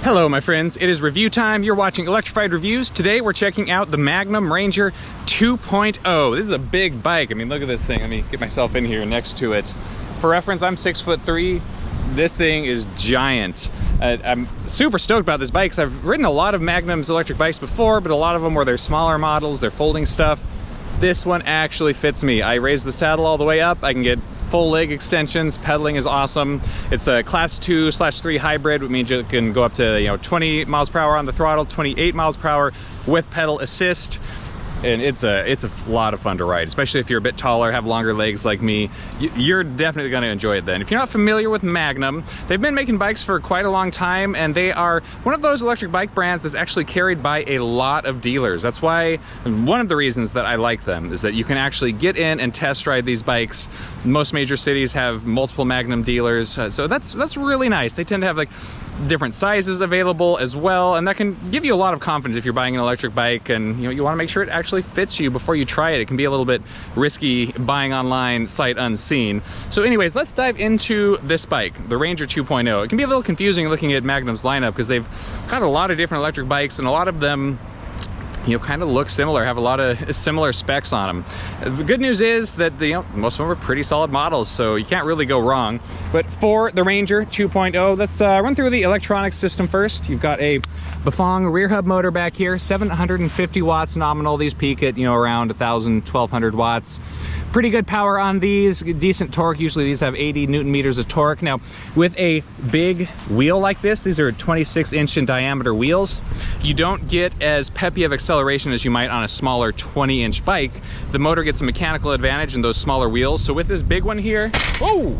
Hello my friends, it is review time. You're watching Electrified Reviews. Today we're checking out the Magnum Ranger 2.0. This is a big bike. I mean, look at this thing. Let me get myself in here next to it. For reference, I'm 6'3". This thing is giant. I'm super stoked about this bike because I've ridden a lot of Magnum's electric bikes before, but a lot of them were their smaller models, their folding stuff. This one actually fits me. I raise the saddle all the way up. I can get full leg extensions. Pedaling is awesome. It's a class 2/3 hybrid, which means you can go up to 20 miles per hour on the throttle, 28 miles per hour with pedal assist. And it's a lot of fun to ride, especially if you're a bit taller, have longer legs like me. You're definitely going to enjoy it then. If you're not familiar with Magnum, they've been making bikes for quite a long time, and they are one of those electric bike brands that's actually carried by a lot of dealers. That's why one of the reasons that I like them is that you can actually get in and test ride these bikes. Most major cities have multiple Magnum dealers, so that's really nice. They tend to have like different sizes available as well, and that can give you a lot of confidence if you're buying an electric bike and you want to make sure it actually fits you before you try it. It can be a little bit risky buying online sight unseen. So anyways, let's dive into this bike, the Ranger 2.0. It can be a little confusing looking at Magnum's lineup because they've got a lot of different electric bikes, and a lot of them kind of look similar, have a lot of similar specs on them. The good news is that most of them are pretty solid models, so you can't really go wrong. But for the Ranger 2.0, let's run through the electronics system first. You've got a Bafang rear hub motor back here, 750 watts nominal. These peak at around 1,000, 1,200 watts. Pretty good power on these, decent torque. Usually these have 80 Newton meters of torque. Now, with a big wheel like this, these are 26-inch in diameter wheels, you don't get as peppy of acceleration as you might on a smaller 20-inch bike. The motor gets a mechanical advantage in those smaller wheels. So with this big one here, whoa!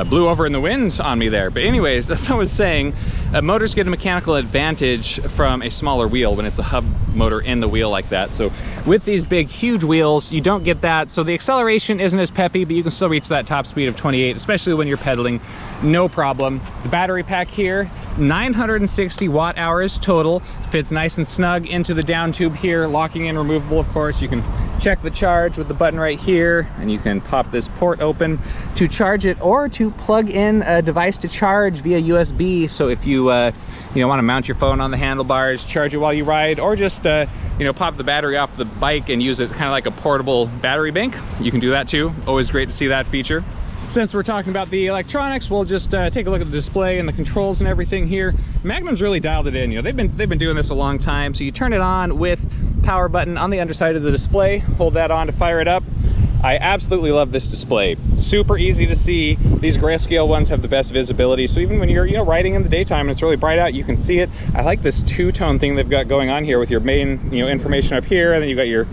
Blew over in the wind on me there. But anyways, as I was saying, motors get a mechanical advantage from a smaller wheel when it's a hub motor in the wheel like that. So with these big, huge wheels, you don't get that. So the acceleration isn't as peppy, but you can still reach that top speed of 28, especially when you're pedaling, no problem. The battery pack here, 960 watt hours total. Fits nice and snug into the down tube here, locking in, removable, of course. You can check the charge with the button right here, and you can pop this port open to charge it or to plug in a device to charge via USB. So if you want to mount your phone on the handlebars, charge it while you ride, or just pop the battery off the bike and use it kind of like a portable battery bank, you can do that too. Always great to see that feature. Since we're talking about the electronics, we'll just take a look at the display and the controls and everything here. Magnum's really dialed it in. They've been doing this a long time. So you turn it on with power button on the underside of the display. Hold that on to fire it up. I absolutely love this display. Super easy to see. These grayscale ones have the best visibility, so even when you're riding in the daytime and it's really bright out, you can see it. I like this two-tone thing they've got going on here with your main information up here, and then you got your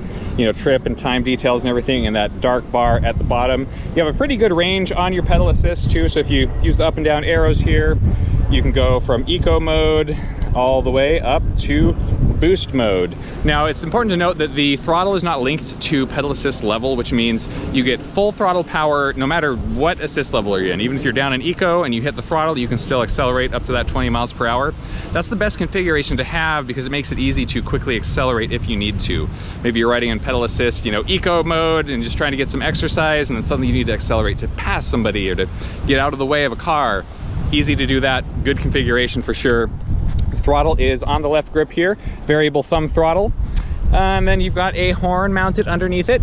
trip and time details and everything, and that dark bar at the bottom. You have a pretty good range on your pedal assist too, so if you use the up and down arrows here, you can go from eco mode all the way up to boost mode. Now, it's important to note that the throttle is not linked to pedal assist level, which means you get full throttle power no matter what assist level you're in. Even if you're down in eco and you hit the throttle, you can still accelerate up to that 20 miles per hour. That's the best configuration to have because it makes it easy to quickly accelerate if you need to. Maybe you're riding in pedal assist, eco mode, and just trying to get some exercise, and then suddenly you need to accelerate to pass somebody or to get out of the way of a car. Easy to do that, good configuration for sure. Throttle is on the left grip here, variable thumb throttle. And then you've got a horn mounted underneath it.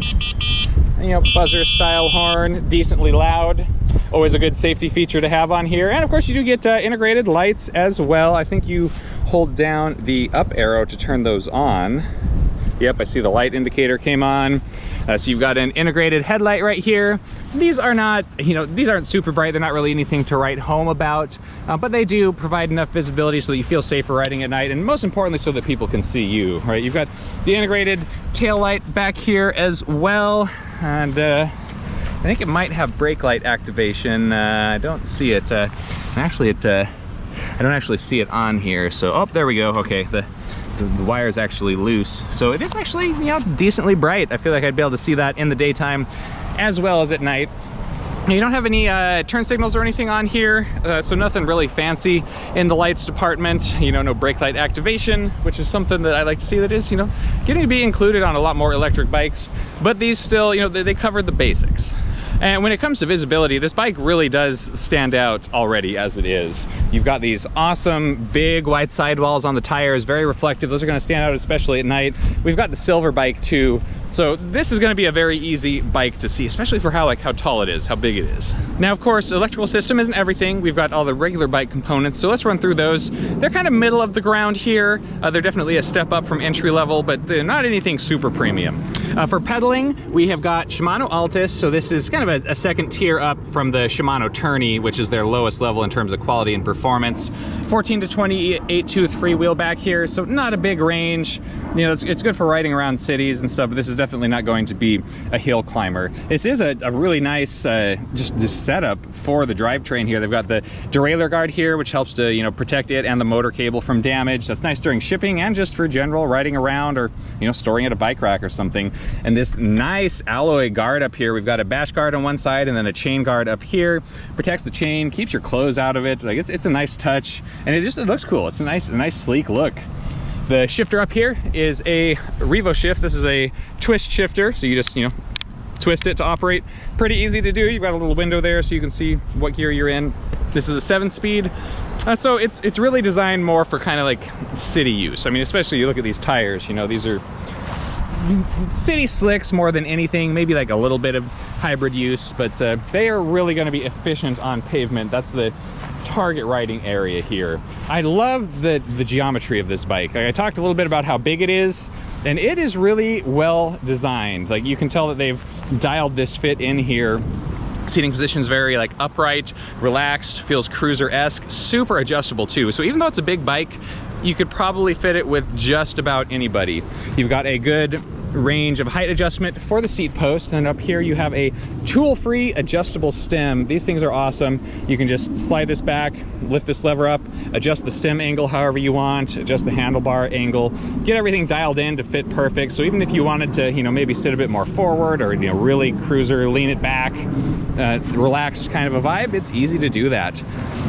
Buzzer style horn, decently loud. Always a good safety feature to have on here. And of course you do get integrated lights as well. I think you hold down the up arrow to turn those on. Yep, I see the light indicator came on. So you've got an integrated headlight right here. These are not, these aren't super bright. They're not really anything to write home about, but they do provide enough visibility so that you feel safer riding at night, and most importantly, so that people can see you, right? You've got the integrated tail light back here as well, and I think it might have brake light activation. I don't see it. Actually, I don't actually see it on here. So, oh, there we go. Okay, the wire is actually loose, so it is actually decently bright. I feel like I'd be able to see that in the daytime as well as at night. You don't have any turn signals or anything on here, so nothing really fancy in the lights department. No brake light activation, which is something that I like to see that is getting to be included on a lot more electric bikes. But these still, they cover the basics. And when it comes to visibility, this bike really does stand out already as it is. You've got these awesome big wide sidewalls on the tires, very reflective. Those are going to stand out especially at night. We've got the silver bike too. So this is going to be a very easy bike to see, especially for how tall it is, how big it is. Now, of course, electrical system isn't everything. We've got all the regular bike components, so let's run through those. They're kind of middle of the ground here. They're definitely a step up from entry level, but they're not anything super premium. For pedaling, we have got Shimano Altus, so this is kind of a second tier up from the Shimano Tourney, which is their lowest level in terms of quality and performance. 14 to 20 8-tooth freewheel back here, so not a big range. You know, it's good for riding around cities and stuff, but this is definitely not going to be a hill climber. This is a really nice just setup for the drivetrain here. They've got the derailleur guard here, which helps to, you know, protect it and the motor cable from damage. That's nice during shipping and just for general riding around, or, you know, storing at a bike rack or something. And this nice alloy guard up here. We've got a bash guard on one side and then a chain guard up here. Protects the chain, keeps your clothes out of it. Like it's a nice touch, and it looks cool. It's a nice sleek look. The shifter up here is a Revo shift. This is a twist shifter, so you just, you know, twist it to operate. Pretty easy to do. You've got a little window there so you can see what gear you're in. This is a 7-speed, so it's really designed more for kind of like city use. I mean, especially you look at these tires, you know, these are city slicks more than anything, maybe like a little bit of hybrid use, but they are really going to be efficient on pavement. That's the target riding area here. I love the geometry of this bike. Like, I talked a little bit about how big it is, and it is really well designed. Like, you can tell that they've dialed this fit in here. Seating position's very like upright, relaxed, feels cruiser-esque, super adjustable too. So even though it's a big bike, you could probably fit it with just about anybody. You've got a good range of height adjustment for the seat post, and up here you have a tool-free adjustable stem. These things are awesome. You can just slide this back, lift this lever up, adjust the stem angle however you want, adjust the handlebar angle, get everything dialed in to fit perfect. So even if you wanted to, you know, maybe sit a bit more forward, or, you know, really cruiser, lean it back, relaxed kind of a vibe, it's easy to do that.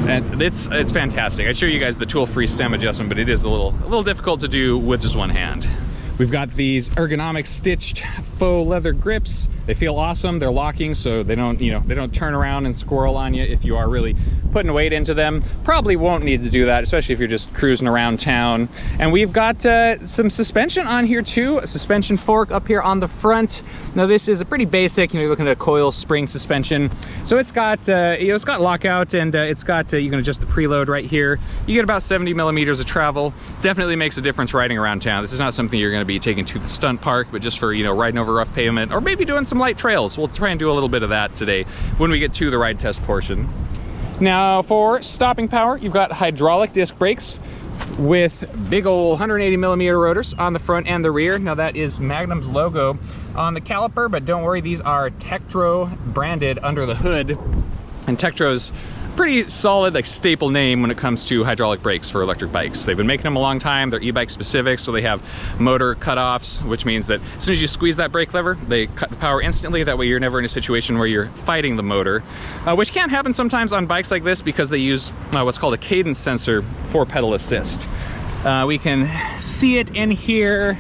And it's fantastic. I'd show you guys the tool-free stem adjustment, but it is a little difficult to do with just one hand. We've got these ergonomic stitched faux leather grips. They feel awesome. They're locking, so they don't, you know, they don't turn around and squirrel on you if you are really putting weight into them. Probably won't need to do that, especially if you're just cruising around town. And we've got some suspension on here too. A suspension fork up here on the front. Now this is a pretty basic, you know, you're looking at a coil spring suspension. So it's got, you know, it's got lockout, and it's got, you can adjust the preload right here. You get about 70 millimeters of travel. Definitely makes a difference riding around town. This is not something you're going to be taking to the stunt park, but just for, you know, riding over rough pavement, or maybe doing some light trails. We'll try and do a little bit of that today when we get to the ride test portion. Now for stopping power, you've got hydraulic disc brakes with big old 180 millimeter rotors on the front and the rear. Now that is Magnum's logo on the caliper, but don't worry, these are Tektro branded under the hood, and Tektro's pretty solid, like, staple name when it comes to hydraulic brakes for electric bikes. They've been making them a long time. They're e-bike specific, so they have motor cutoffs, which means that as soon as you squeeze that brake lever, they cut the power instantly. That way you're never in a situation where you're fighting the motor, which can happen sometimes on bikes like this because they use what's called a cadence sensor for pedal assist. We can see it in here.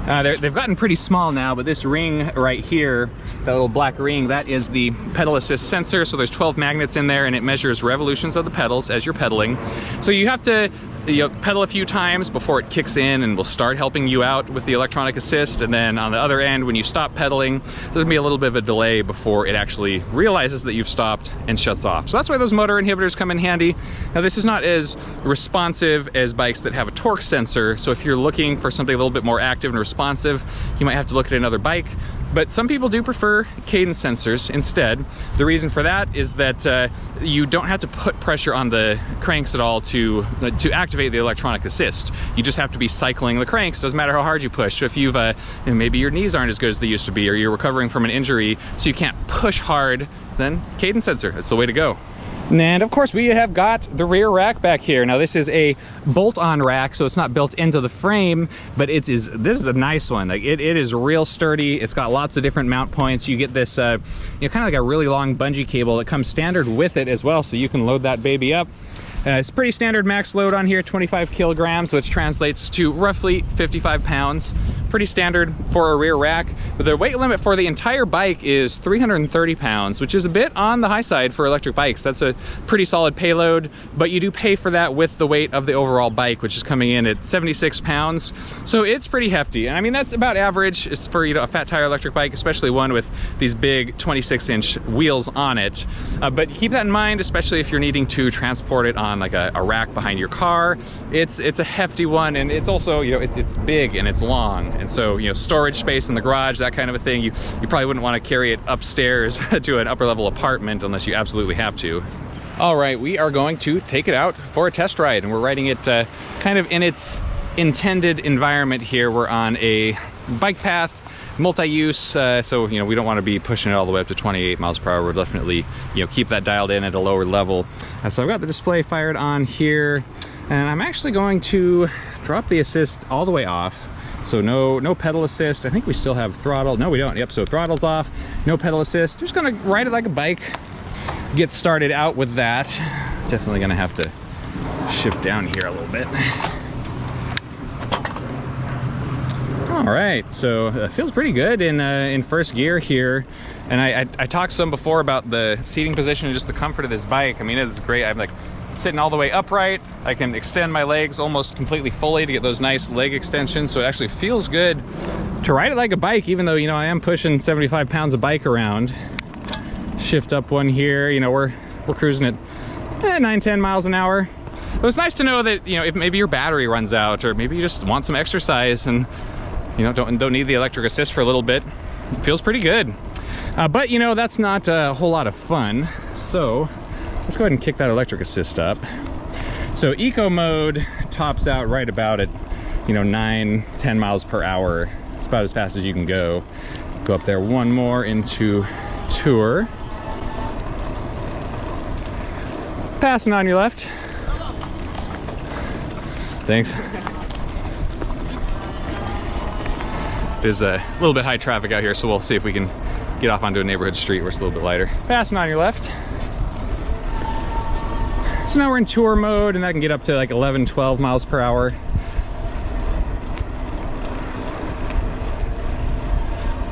They've gotten pretty small now, but this ring right here, that little black ring, that is the pedal assist sensor. So there's 12 magnets in there, and it measures revolutions of the pedals as you're pedaling. So you have to, you know, pedal a few times before it kicks in and will start helping you out with the electronic assist. And then on the other end, when you stop pedaling, there's gonna be a little bit of a delay before it actually realizes that you've stopped and shuts off. So that's why those motor inhibitors come in handy. Now this is not as responsive as bikes that have a torque sensor. So if you're looking for something a little bit more active and responsive, you might have to look at another bike. But some people do prefer cadence sensors instead. The reason for that is that you don't have to put pressure on the cranks at all to activate the electronic assist. You just have to be cycling the cranks. Doesn't matter how hard you push. So if you've maybe your knees aren't as good as they used to be, or you're recovering from an injury, so you can't push hard, then cadence sensor, it's the way to go. And of course we have got the rear rack back here. Now this is a bolt-on rack, so it's not built into the frame, but this is a nice one. Like it is real sturdy. It's got lots of different mount points. You get this, you know, kind of like a really long bungee cable that comes standard with it as well, so you can load that baby up. It's pretty standard max load on here, 25 kilograms, which translates to roughly 55 pounds. pretty standard for a rear rack. But the weight limit for the entire bike is 330 pounds, which is a bit on the high side for electric bikes. That's a pretty solid payload, but you do pay for that with the weight of the overall bike, which is coming in at 76 pounds. So it's pretty hefty. And I mean, that's about average. It's for, you know, a fat tire electric bike, especially one with these big 26-inch wheels on it. But keep that in mind, especially if you're needing to transport it on like a rack behind your car. It's a hefty one, and it's also, you know, it's big and it's long. And so, you know, storage space in the garage, that kind of a thing, you probably wouldn't want to carry it upstairs to an upper level apartment unless you absolutely have to. All right, we are going to take it out for a test ride, and we're riding it kind of in its intended environment here. We're on a bike path, multi-use, so, you know, we don't want to be pushing it all the way up to 28 miles per hour. We'll definitely, you know, keep that dialed in at a lower level. So I've got the display fired on here, and I'm actually going to drop the assist all the way off. So no pedal assist. I think we still have throttle. No, we don't. Yep, so throttle's off, no pedal assist. Just gonna ride it like a bike, get started out with that. Definitely gonna have to shift down here a little bit. All right, so it feels pretty good in first gear here. And I talked some before about the seating position and just the comfort of this bike. I mean, it's great. I'm like sitting all the way upright. I can extend my legs almost completely fully to get those nice leg extensions. So it actually feels good to ride it like a bike, even though, you know, I am pushing 75 pounds of bike around. Shift up one here, you know, we're cruising at 9-10 miles an hour. But it's nice to know that, you know, if maybe your battery runs out, or maybe you just want some exercise and, you know, don't need the electric assist for a little bit, it feels pretty good. But, you know, that's not a whole lot of fun. So let's go ahead and kick that electric assist up. So eco mode tops out right about at, you know, 9-10 miles per hour. It's about as fast as you can go. Go up there one more into tour. Passing on your left. Thanks. There's a little bit high traffic out here, so we'll see if we can get off onto a neighborhood street where it's a little bit lighter. Passing on your left. So now we're in tour mode, and that can get up to like 11-12 miles per hour.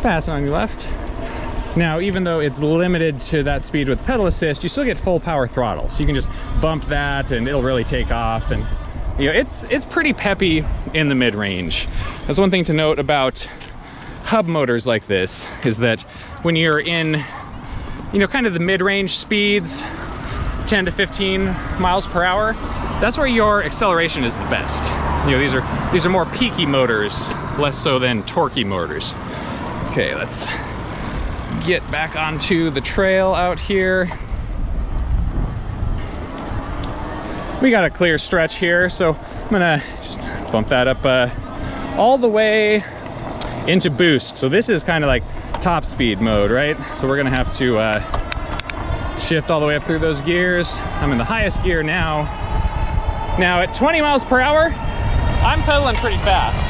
Passing on your left. Now, even though it's limited to that speed with pedal assist, you still get full power throttle. So you can just bump that and it'll really take off. And, you know, it's pretty peppy in the mid-range. That's one thing to note about hub motors like this, is that when you're in, you know, kind of the mid-range speeds, 10 to 15 miles per hour, that's where your acceleration is the best. You know, these are more peaky motors, less so than torquey motors. Okay, let's get back onto the trail out here. We got a clear stretch here, so I'm gonna just bump that up all the way into boost. So this is kind of like top speed mode, right? So we're gonna have to shift all the way up through those gears. I'm in the highest gear now. Now at 20 miles per hour, I'm pedaling pretty fast.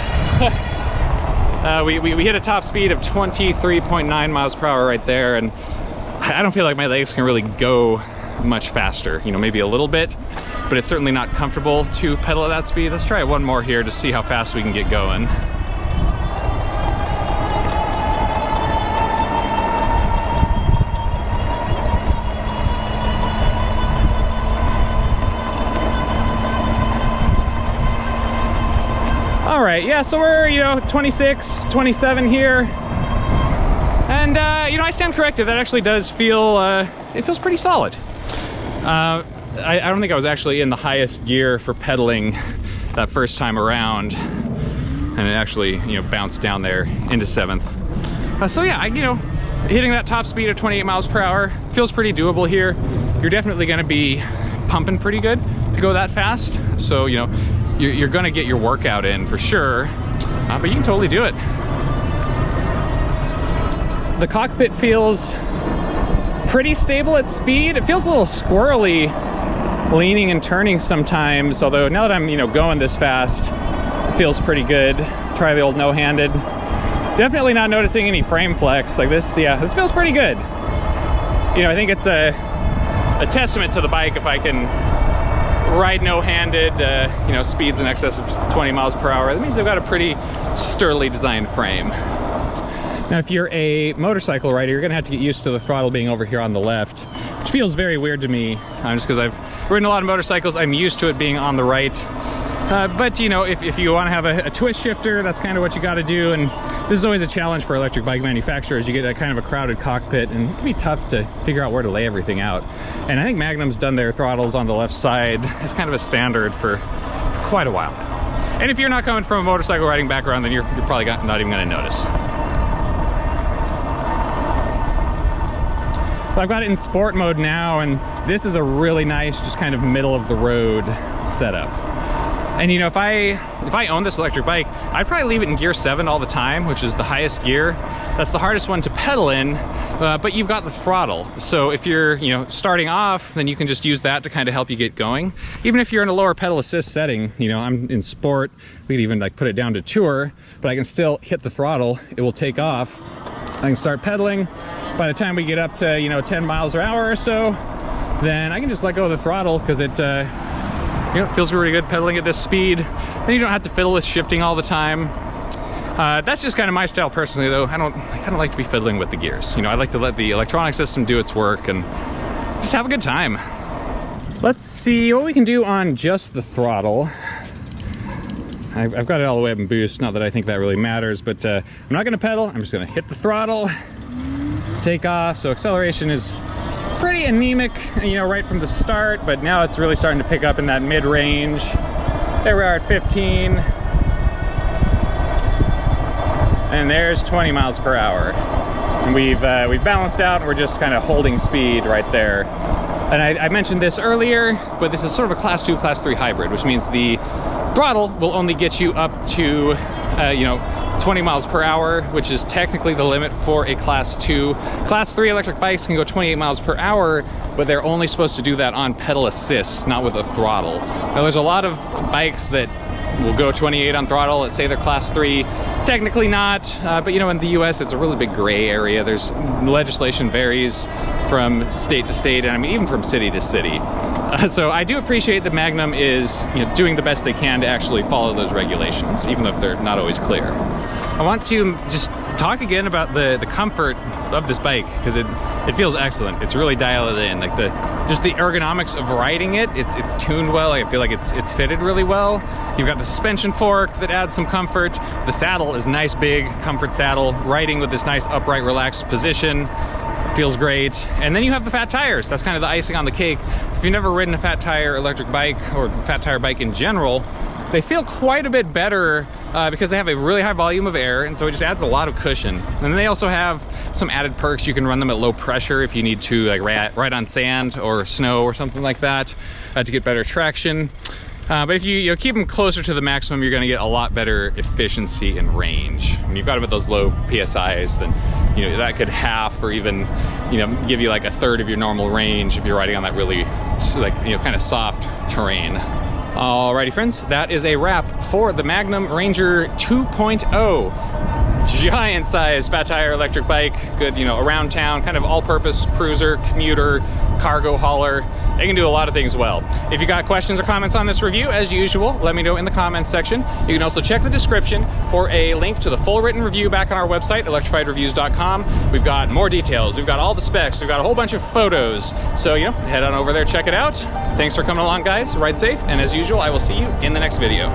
We hit a top speed of 23.9 miles per hour right there, and I don't feel like my legs can really go much faster. You know, maybe a little bit, but it's certainly not comfortable to pedal at that speed. Let's try one more here to see how fast we can get going. All right, yeah, so we're, you know, 26, 27 here. And, you know, I stand corrected. That actually does feel, it feels pretty solid. I don't think I was actually in the highest gear for pedaling that first time around. And it actually, you know, bounced down there into 7th. So yeah, you know, hitting that top speed of 28 miles per hour feels pretty doable here. You're definitely gonna be pumping pretty good to go that fast. So, you know, you're gonna get your workout in for sure, but you can totally do it. The cockpit feels pretty stable at speed. It feels a little squirrely leaning and turning sometimes, although now that I'm, you know, going this fast, it feels pretty good. Try the old no-handed. Definitely not noticing any frame flex like this. Yeah, this feels pretty good. You know, I think it's a testament to the bike if I can ride no-handed, you know, speeds in excess of 20 miles per hour. That means they've got a pretty sturdily designed frame. Now, if you're a motorcycle rider, you're gonna have to get used to the throttle being over here on the left, which feels very weird to me, just because I've ridden a lot of motorcycles. I'm used to it being on the right. But you know, if you want to have a twist shifter, that's kind of what you got to do. And this is always a challenge for electric bike manufacturers. You get a kind of a crowded cockpit, and it can be tough to figure out where to lay everything out. And I think Magnum's done their throttles on the left side as kind of a standard for quite a while. And if you're not coming from a motorcycle riding background, then you're probably not even going to notice. So I've got it in sport mode now, and this is a really nice, just kind of middle of the road setup. And you know, if I owned this electric bike, I'd probably leave it in gear 7 all the time, which is the highest gear. That's the hardest one to pedal in, but you've got the throttle. So if you're, you know, starting off, then you can just use that to kind of help you get going. Even if you're in a lower pedal assist setting, you know, I'm in sport, we could even like put it down to tour, but I can still hit the throttle, it will take off. I can start pedaling. By the time we get up to, you know, 10 miles per hour or so, then I can just let go of the throttle, because it, you know, it feels really good pedaling at this speed. Then you don't have to fiddle with shifting all the time. That's just kind of my style personally, though. I don't like to be fiddling with the gears. You know, I like to let the electronic system do its work and just have a good time. Let's see what we can do on just the throttle. I've got it all the way up in boost. Not that I think that really matters, but I'm not going to pedal. I'm just going to hit the throttle, take off. So acceleration is pretty anemic, you know, right from the start, but now it's really starting to pick up in that mid-range. There we are at 15. And there's 20 miles per hour. And we've balanced out, and we're just kind of holding speed right there. And I mentioned this earlier, but this is sort of a class 2, class 3 hybrid, which means the throttle will only get you up to, you know, 20 miles per hour, which is technically the limit for a class 2. Class 3 electric bikes can go 28 miles per hour, but they're only supposed to do that on pedal assist, not with a throttle. Now, there's a lot of bikes that will go 28 on throttle. Let's say they're class 3. Technically not, but you know, in the US, it's a really big gray area. There's legislation varies from state to state, and I mean, even from city to city. So I do appreciate that Magnum is, you know, doing the best they can to actually follow those regulations, even though they're not always clear. I want to just talk again about the comfort of this bike, because it feels excellent. It's really dialed in, like just the ergonomics of riding it. It's tuned well. I feel like it's fitted really well. You've got the suspension fork that adds some comfort. The saddle is nice, big comfort saddle. Riding with this nice upright, relaxed position feels great. And then you have the fat tires. That's kind of the icing on the cake. If you've never ridden a fat tire electric bike, or fat tire bike in general, they feel quite a bit better because they have a really high volume of air, and so it just adds a lot of cushion. And then they also have some added perks. You can run them at low pressure if you need to, like ride on sand or snow or something like that, to get better traction. But if you keep them closer to the maximum, you're going to get a lot better efficiency and range. When you've got them at those low PSIs, then you know that could half or even, you know, give you like a third of your normal range if you're riding on that really, like, you know, kind of soft terrain. Alrighty friends, that is a wrap for the Magnum Ranger 2.0. Giant size fat tire electric bike, good, you know, around town, kind of all-purpose cruiser, commuter, cargo hauler. They can do a lot of things well. If you got questions or comments on this review, as usual, let me know in the comments section. You can also check the description for a link to the full written review back on our website, electrifiedreviews.com. We've got more details, we've got all the specs, we've got a whole bunch of photos. So, you know, head on over there, check it out. Thanks for coming along, guys. Ride safe, and as usual, I will see you in the next video.